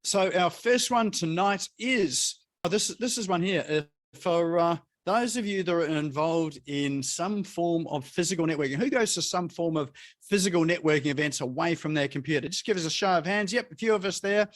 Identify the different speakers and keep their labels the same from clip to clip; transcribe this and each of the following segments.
Speaker 1: So our first one tonight is, this is one here for those of you that are involved in some form of physical networking. Who goes to some form of physical networking events away from their computer? Just give us a show of hands. Yep, a few of us there.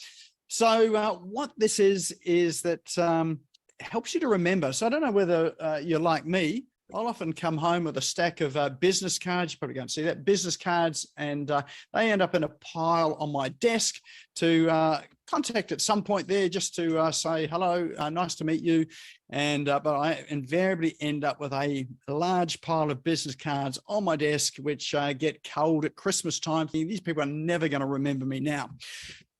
Speaker 1: So what this is that helps you to remember. So I don't know whether you're like me. I'll often come home with a stack of business cards. You probably can't see that, business cards, and they end up in a pile on my desk to contact at some point there just to say, hello, nice to meet you. And but I invariably end up with a large pile of business cards on my desk, which get culled at Christmas time. These people are never going to remember me now.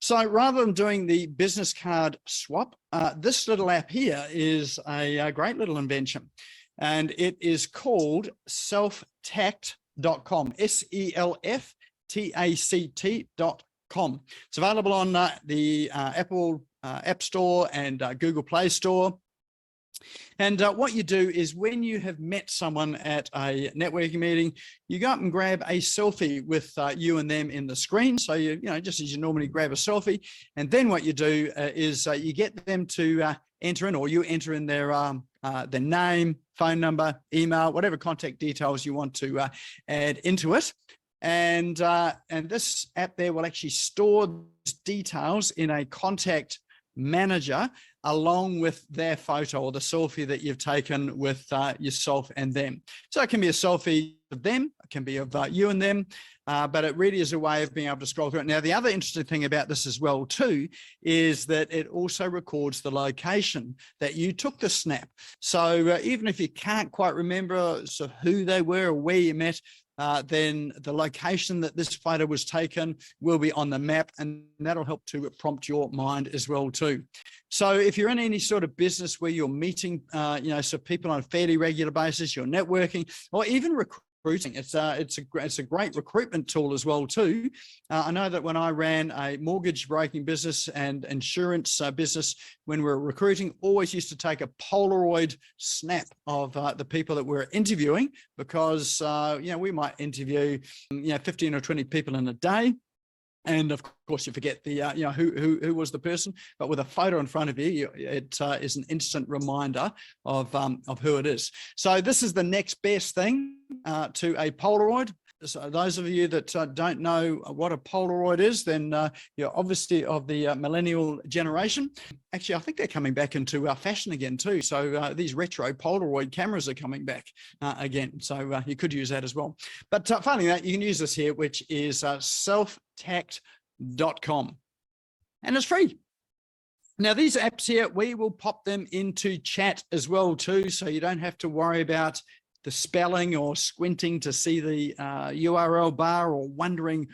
Speaker 1: So rather than doing the business card swap, this little app here is a great little invention. And it is called selftact.com, selftact.com. It's available on the Apple App Store and Google Play Store. And what you do is when you have met someone at a networking meeting, you go up and grab a selfie with you and them in the screen. So you know, just as you normally grab a selfie. And then what you do is you get them to enter in, or you enter in their name, phone number, email, whatever contact details you want to add into it. And this app there will actually store details in a contact manager along with their photo or the selfie that you've taken with yourself and them. So it can be a selfie of them, it can be of you and them, but it really is a way of being able to scroll through it. Now, the other interesting thing about this as well too is that it also records the location that you took the snap. So even if you can't quite remember who they were or where you met, then the location that this photo was taken will be on the map, and that'll help to prompt your mind as well too. So if you're in any sort of business where you're meeting, so people on a fairly regular basis, you're networking, or even recruiting, it's a great recruitment tool as well too. I know that when I ran a mortgage broking business and insurance business, when we were recruiting, always used to take a Polaroid snap of the people that we're interviewing, because we might interview 15 or 20 people in a day. And of course, you forget the who was the person, but with a photo in front of you, it is an instant reminder of who it is. So this is the next best thing to a Polaroid. So those of you that don't know what a Polaroid is, then you're obviously of the millennial generation. Actually, I think they're coming back into fashion again too. So these retro Polaroid cameras are coming back again. So you could use that as well. But failing that, you can use this here, which is selftact.com. And it's free. Now, these apps here, we will pop them into chat as well too. So you don't have to worry about the spelling or squinting to see the URL bar, or wondering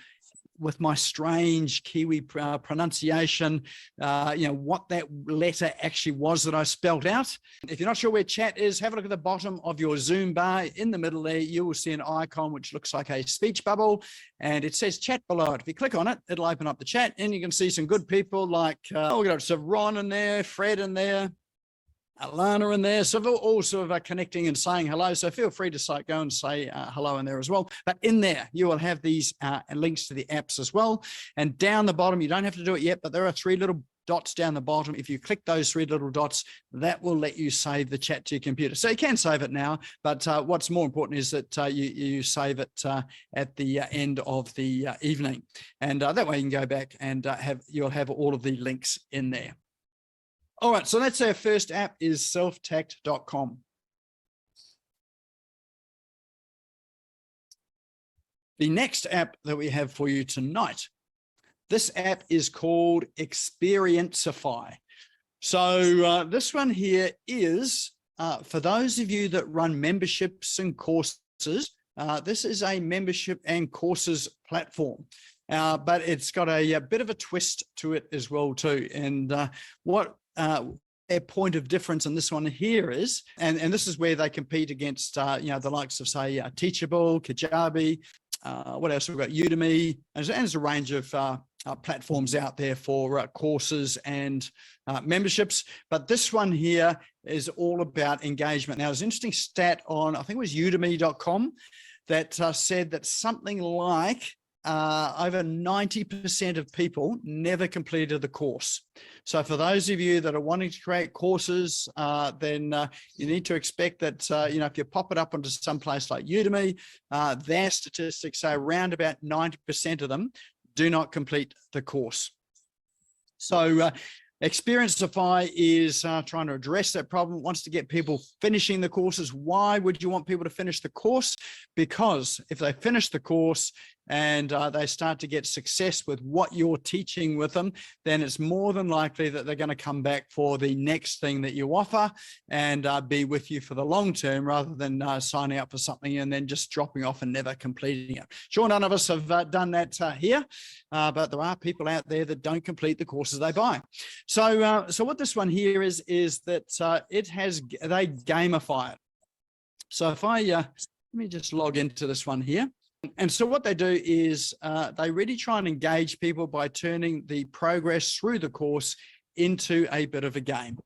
Speaker 1: with my strange Kiwi pronunciation, what that letter actually was that I spelled out. If you're not sure where chat is, have a look at the bottom of your Zoom bar. In the middle there, you will see an icon which looks like a speech bubble, and it says chat below it. If you click on it, it'll open up the chat, and you can see some good people like, we've got Ron in there, Fred in there, Alana in there, so all sort of connecting and saying hello. So feel free to go and say hello in there as well. But in there, you will have these links to the apps as well. And down the bottom, you don't have to do it yet, but there are 3 little dots down the bottom. If you click those 3 little dots, that will let you save the chat to your computer. So you can save it now, but what's more important is that you save it at the end of the evening. And that way you can go back and you'll have all of the links in there. All right, so that's our first app, is selftact.com. The next app that we have for you tonight, this app is called Experienceify. So this one here is for those of you that run memberships and courses. This is a membership and courses platform. But it's got a bit of a twist to it as well too. And what their point of difference in this one here is, and this is where they compete against the likes of, say, Teachable, Kajabi, what else we've got, Udemy, and there's a range of platforms out there for courses and memberships. But this one here is all about engagement. Now, there's an interesting stat on, I think it was udemy.com, that said that something like over 90% of people never completed the course. So for those of you that are wanting to create courses, then you need to expect that, if you pop it up onto some place like Udemy, their statistics say around about 90% of them do not complete the course. So Experienceify is trying to address that problem, wants to get people finishing the courses. Why would you want people to finish the course? Because if they finish the course and they start to get success with what you're teaching with them, then it's more than likely that they're going to come back for the next thing that you offer and be with you for the long term, rather than signing up for something and then just dropping off and never completing it. Sure, none of us have done that here, but there are people out there that don't complete the courses they buy. So what this one here is that they gamify it. So if I, let me just log into this one here. And so what they do is they really try and engage people by turning the progress through the course into a bit of a game.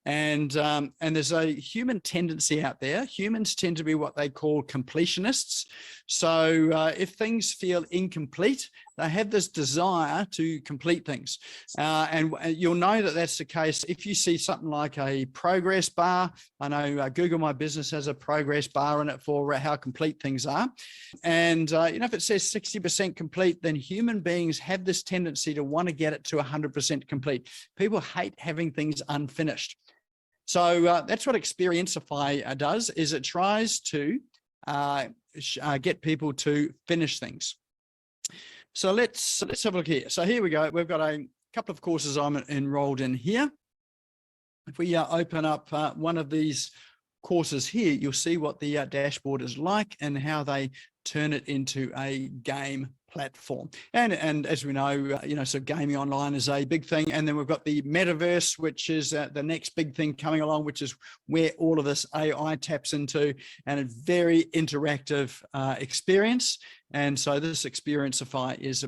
Speaker 1: And there's a human tendency out there. Humans tend to be what they call completionists. So if things feel incomplete, they have this desire to complete things. And you'll know that that's the case if you see something like a progress bar. I know Google My Business has a progress bar in it for how complete things are. And if it says 60% complete, then human beings have this tendency to want to get it to 100% complete. People hate having things unfinished. So that's what Experienceify does, is it tries to get people to finish things. So let's have a look here. So here we go. We've got a couple of courses I'm enrolled in here. If we open up one of these courses here, you'll see what the dashboard is like and how they turn it into a game platform. And as we know, so gaming online is a big thing. And then we've got the metaverse, which is the next big thing coming along, which is where all of this AI taps into, and a very interactive experience. And so this Experienceify is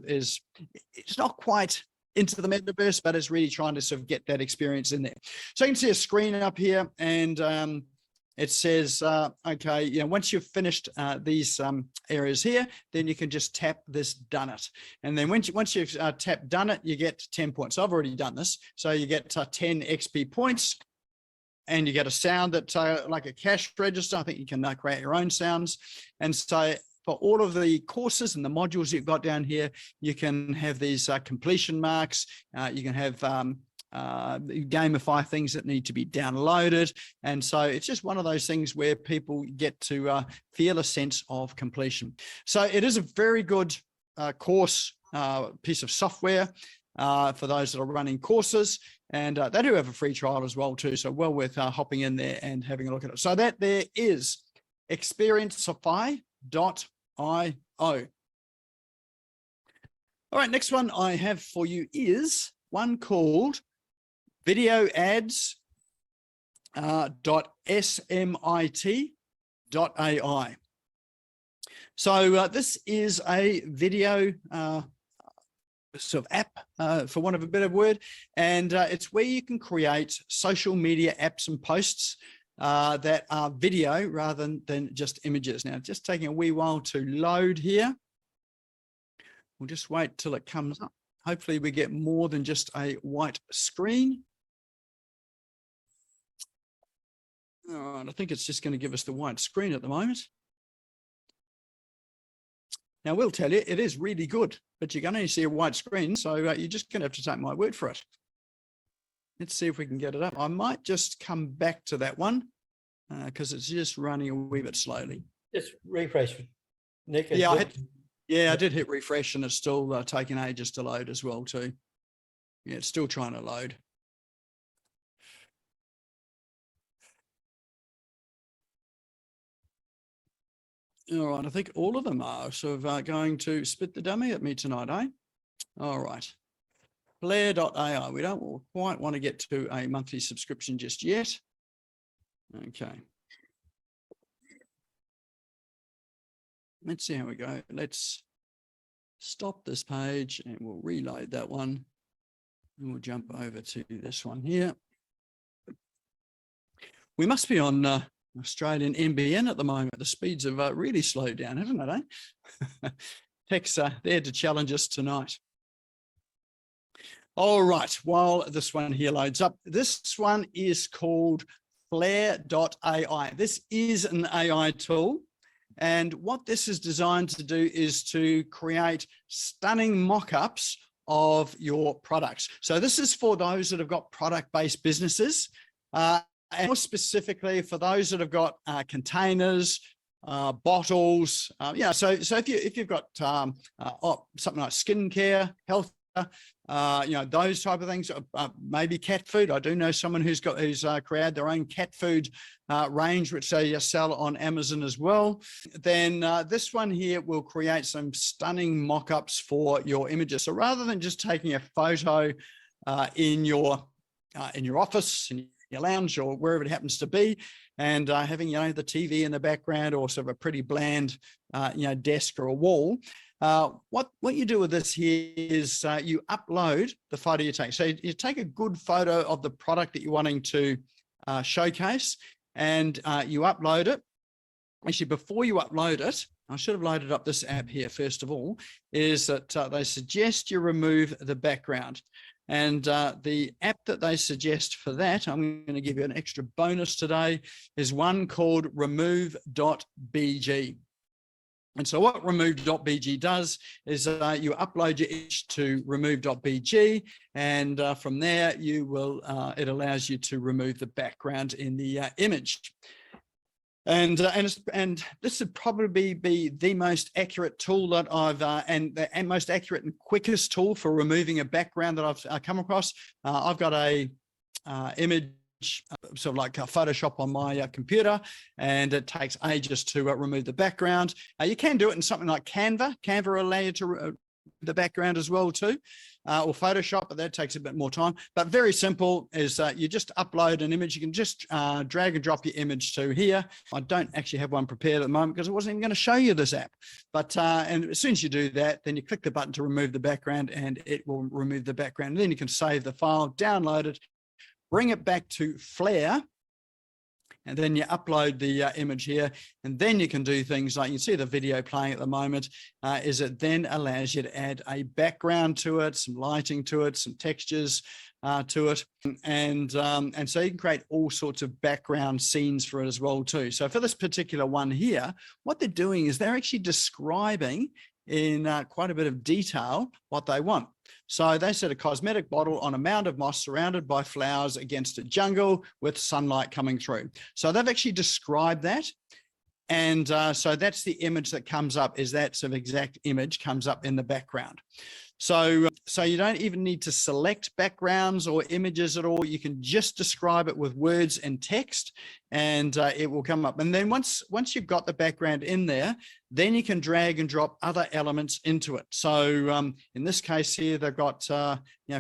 Speaker 1: it's not quite into the metaverse, but it's really trying to sort of get that experience in there. So you can see a screen up here, and it says, okay, once you've finished these areas here, then you can just tap this done it. And then once you've tapped done it, you get 10 points. So I've already done this. So you get 10 XP points, and you get a sound that like a cash register. I think you can create your own sounds. And so for all of the courses and the modules you've got down here, you can have these completion marks. You can have gamify things that need to be downloaded. And so it's just one of those things where people get to feel a sense of completion. So it is a very good course piece of software for those that are running courses. And they do have a free trial as well too. So well worth hopping in there and having a look at it. So that there is Experienceify.io. All right, next one I have for you is one called videoads.smit.ai. So this is a video sort of app, for want of a better word, and it's where you can create social media apps and posts that are video rather than just images. Now, just taking a wee while to load here. We'll just wait till it comes up. Hopefully we get more than just a white screen. All right, I think it's just going to give us the white screen at the moment. Now, we'll tell you, it is really good, but you can only see a white screen, so you're just going to have to take my word for it. Let's see if we can get it up. I might just come back to that one because it's just running a wee bit slowly. Just refresh, Nick. Yeah, I did hit refresh, and it's still taking ages to load as well too. Yeah, it's still trying to load. All right, I think all of them are sort of going to spit the dummy at me tonight, eh? All right. Blair.ai. We don't quite want to get to a monthly subscription just yet. Okay. Let's see how we go. Let's stop this page and we'll reload that one. And we'll jump over to this one here. We must be on Australian NBN at the moment. The speeds have really slowed down, haven't they? tech's there to challenge us tonight. All right, while this one here loads up, this one is called Flare.ai. This is an AI tool. And what this is designed to do is to create stunning mock-ups of your products. So this is for those that have got product-based businesses, and more specifically for those that have got containers, bottles. So if you've got something like skincare, health, those type of things, maybe cat food. I do know someone who's created their own cat food range, which they sell on Amazon as well. Then this one here will create some stunning mock-ups for your images. So rather than just taking a photo in your office, in your lounge, or wherever it happens to be, and having the TV in the background, or sort of a pretty bland desk or a wall. What you do with this here is you upload the photo you take. So you take a good photo of the product that you're wanting to showcase, and you upload it. Actually, before you upload it, I should have loaded up this app here first of all, is that they suggest you remove the background. And the app that they suggest for that, I'm going to give you an extra bonus today, is one called remove.bg. And so what remove.bg does is you upload your image to remove.bg, and from there you will it allows you to remove the background in the image. And this would probably be the most accurate tool that I've and the most accurate and quickest tool for removing a background that I've come across. I've got a image, sort of like Photoshop on my computer, and it takes ages to remove the background. You can do it in something like Canva. Canva will allow you to the background as well too, or Photoshop, but that takes a bit more time. But very simple is you just upload an image. You can just drag and drop your image to here. I don't actually have one prepared at the moment because I wasn't even going to show you this app. But and as soon as you do that, then you click the button to remove the background, and it will remove the background. And then you can save the file, download it, bring it back to Flare, and then you upload the image here, and then you can do things like, you see the video playing at the moment, is it then allows you to add a background to it, some lighting to it, some textures to it, and so you can create all sorts of background scenes for it as well too. So for this particular one here, what they're doing is they're actually describing in quite a bit of detail what they want. So they said a cosmetic bottle on a mound of moss surrounded by flowers against a jungle with sunlight coming through. So they've actually described that. And so that's the image that comes up, is that sort of exact image comes up in the background. So you don't even need to select backgrounds or images at all. You can just describe it with words and text, and it will come up. And then once you've got the background in there, then you can drag and drop other elements into it. So in this case here, they've got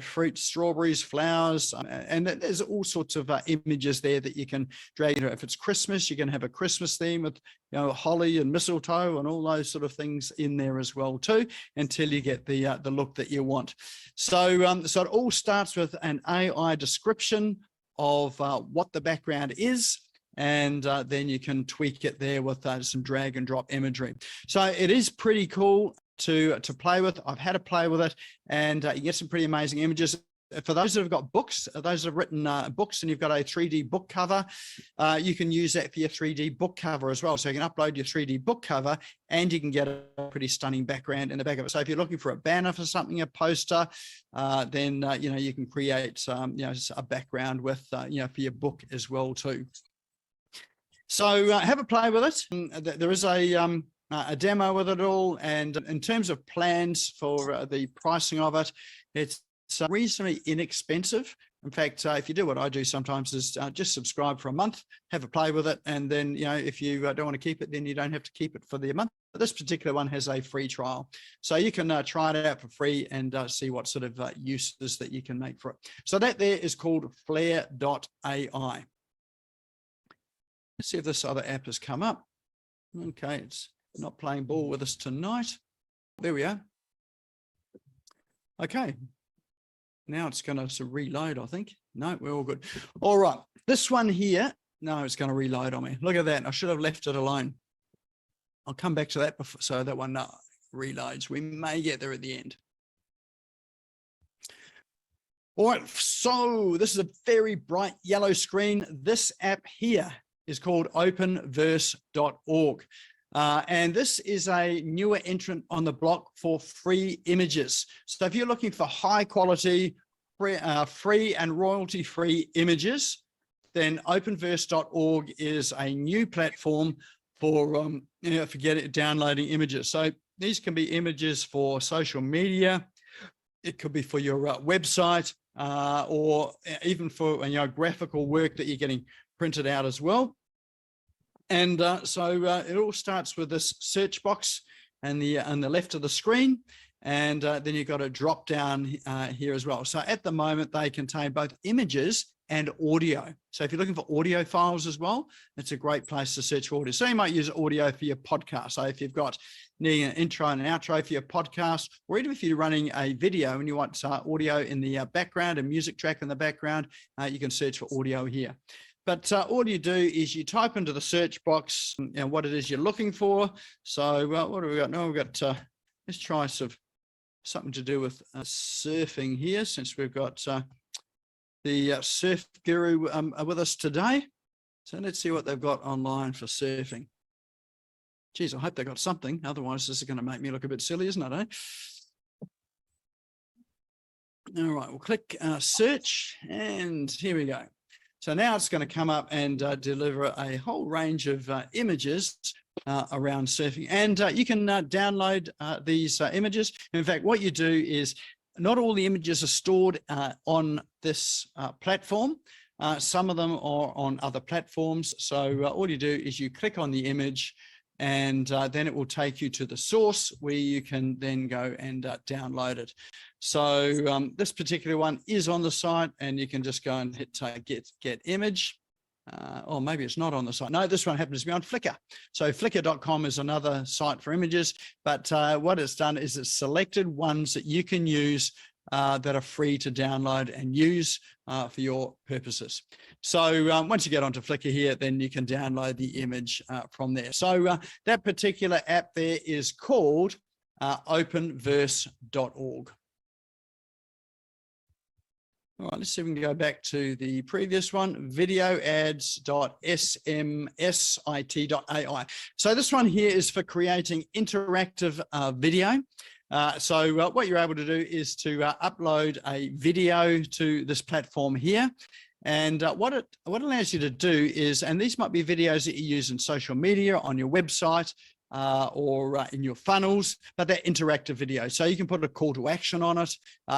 Speaker 1: fruit, strawberries, flowers, and there's all sorts of images there that you can drag. If it's Christmas, you can have a Christmas theme with holly and mistletoe and all those sort of things in there as well too, until you get the look that you want. So so it all starts with an AI description of what the background is, and then you can tweak it there with some drag and drop imagery. So it is pretty cool to play with. I've had to play with it, and you get some pretty amazing images. For those that have got books, those that have written books, and you've got a 3D book cover, you can use that for your 3D book cover as well. So you can upload your 3D book cover, and you can get a pretty stunning background in the back of it. So if you're looking for a banner for something, a poster, then you can create a background with for your book as well too. So have a play with it. There is a demo with it all, and in terms of plans for the pricing of it, it's reasonably inexpensive. In fact, if you do what I do sometimes, is just subscribe for a month, have a play with it, and then if you don't want to keep it, then you don't have to keep it for the month. But this particular one has a free trial, so you can try it out for free and see what sort of uses that you can make for it. So that there is called Flare.ai. Let's see if this other app has come up. Okay, it's not playing ball with us tonight. There we are. Okay. Now it's going to reload, I think. No, we're all good. All right. This one here, no, it's going to reload on me. Look at that. I should have left it alone. I'll come back to that before. So that one, no, reloads. We may get there at the end. All right, so this is a very bright yellow screen. This app here is called openverse.org. And this is a newer entrant on the block for free images. So if you're looking for high quality, free and royalty-free images, then openverse.org is a new platform for downloading images. So these can be images for social media. It could be for your website, or even for graphical work that you're getting printed out as well. And so it all starts with this search box and on the left of the screen, and then you've got a drop down here as well. So at the moment they contain both images and audio. So if you're looking for audio files as well, it's a great place to search for audio. So you might use audio for your podcast. So if you've got needing an intro and an outro for your podcast, or even if you're running a video and you want audio in the background, a music track in the background, you can search for audio here. But all you do is you type into the search box what it is you're looking for. So what do we got? No, we've got, let's try something to do with surfing here, since we've got the surf guru with us today. So let's see what they've got online for surfing. Geez, I hope they got something. Otherwise, this is going to make me look a bit silly, isn't it? All right, we'll click search, and here we go. So now it's going to come up and deliver a whole range of images around surfing. And you can download these images. In fact, what you do is, not all the images are stored on this platform. Some of them are on other platforms. So all you do is you click on the image, and then it will take you to the source where you can then go and download it. So this particular one is on the site, and you can just go and hit get image. Or maybe it's not on the site. No, this one happens to be on Flickr. So flickr.com is another site for images, but what it's done is it's selected ones that you can use that are free to download and use for your purposes. So once you get onto Flickr here, then you can download the image from there. So that particular app there is called openverse.org. All right, let's see if we can go back to the previous one, videoads.smsit.ai. So this one here is for creating interactive video. So what you're able to do is to upload a video to this platform here. And what it allows you to do is, and these might be videos that you use in social media, on your website, or in your funnels, but they're interactive videos. So you can put a call to action on it.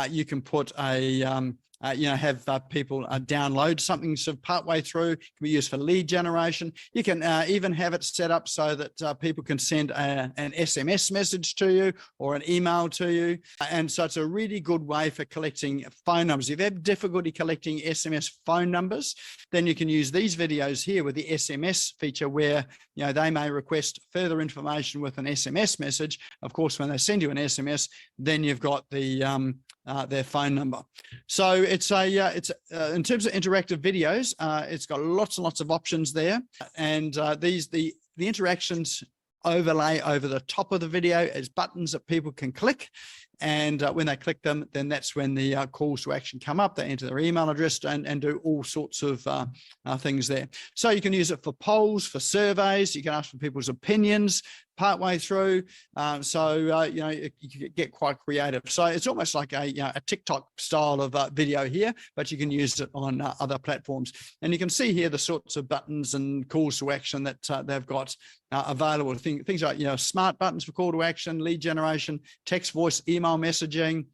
Speaker 1: You can put a have people download something sort of partway through. It can be used for lead generation. You can even have it set up so that people can send an SMS message to you or an email to you. And so it's a really good way for collecting phone numbers. If you have difficulty collecting SMS phone numbers, then you can use these videos here with the SMS feature, where they may request further information with an SMS message. Of course, when they send you an SMS, then you've got the their phone number. So it's in terms of interactive videos, it's got lots and lots of options there, and the interactions overlay over the top of the video as buttons that people can click. And when they click them, then that's when the calls to action come up. They enter their email address and do all sorts of things there. So you can use it for polls, for surveys. You can ask for people's opinions partway through. You can get quite creative. So it's almost like a TikTok style of video here, but you can use it on other platforms. And you can see here the sorts of buttons and calls to action that they've got available. Things like smart buttons for call to action, lead generation, text, voice, email messaging.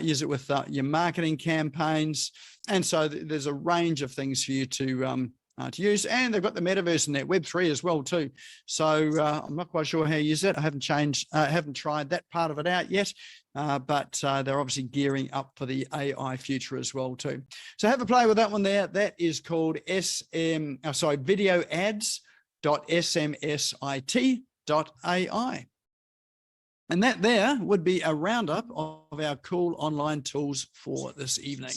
Speaker 1: Use it with your marketing campaigns. And so there's a range of things for you to use, and they've got the metaverse in there, Web3 as well too. So I'm not quite sure how you use it. I haven't tried that part of it out yet, but they're obviously gearing up for the AI future as well too. So have a play with that one there. That is called videoads.smsit.ai. And that there would be a roundup of our cool online tools for this evening.